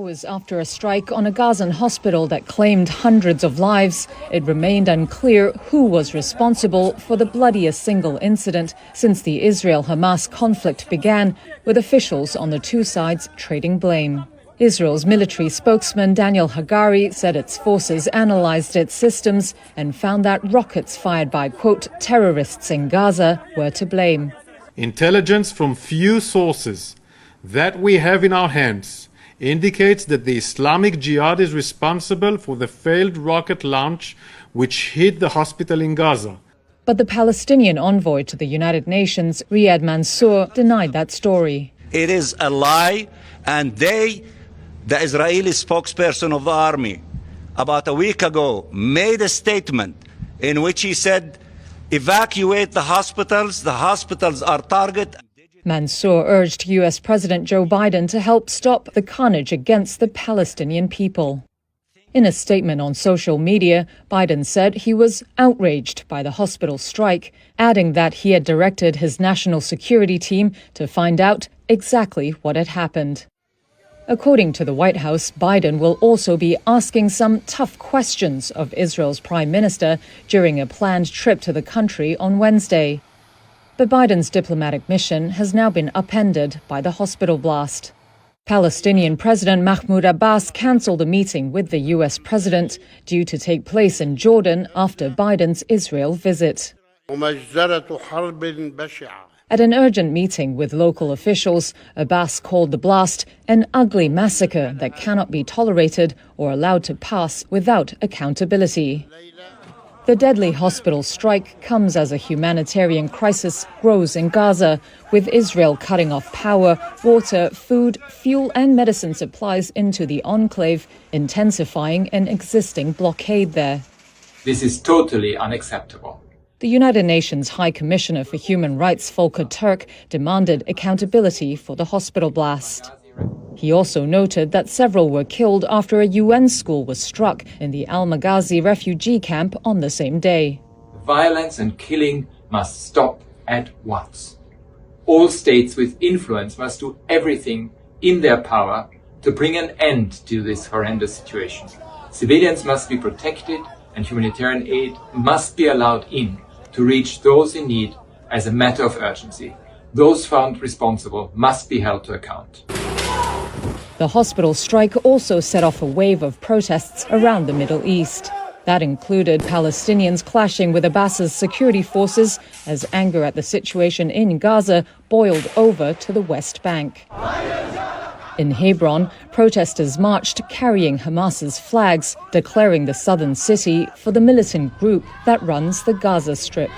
Hours after a strike on a Gazan hospital that claimed hundreds of lives, it remained unclear who was responsible for the bloodiest single incident since the Israel-Hamas conflict began, with officials on the two sides trading blame. Israel's military spokesman Daniel Hagari said its forces analyzed its systems and found that rockets fired by, quote, terrorists in Gaza were to blame. Intelligence from few sources that we have in our hands indicates that the Islamic Jihad is responsible for the failed rocket launch which hit the hospital in Gaza. But the Palestinian envoy to the United Nations, Riyad Mansour, denied that story. It is a lie, and the Israeli spokesperson of the army, about a week ago, made a statement in which he said, evacuate the hospitals are target. Mansour urged US President Joe Biden to help stop the carnage against the Palestinian people. In a statement on social media, Biden said he was outraged by the hospital strike, adding that he had directed his national security team to find out exactly what had happened. According to the White House, Biden will also be asking some tough questions of Israel's prime minister during a planned trip to the country on Wednesday. But Biden's diplomatic mission has now been upended by the hospital blast. Palestinian President Mahmoud Abbas cancelled a meeting with the US president due to take place in Jordan after Biden's Israel visit. At an urgent meeting with local officials, Abbas called the blast an ugly massacre that cannot be tolerated or allowed to pass without accountability. The deadly hospital strike comes as a humanitarian crisis grows in Gaza, with Israel cutting off power, water, food, fuel and medicine supplies into the enclave, intensifying an existing blockade there. This is totally unacceptable. The United Nations High Commissioner for Human Rights, Volker Turk, demanded accountability for the hospital blast. He also noted that several were killed after a UN school was struck in the Al-Maghazi refugee camp on the same day. Violence and killing must stop at once. All states with influence must do everything in their power to bring an end to this horrendous situation. Civilians must be protected and humanitarian aid must be allowed in to reach those in need as a matter of urgency. Those found responsible must be held to account. The hospital strike also set off a wave of protests around the Middle East. That included Palestinians clashing with Abbas's security forces as anger at the situation in Gaza boiled over to the West Bank. In Hebron, protesters marched carrying Hamas's flags, declaring the southern city for the militant group that runs the Gaza Strip.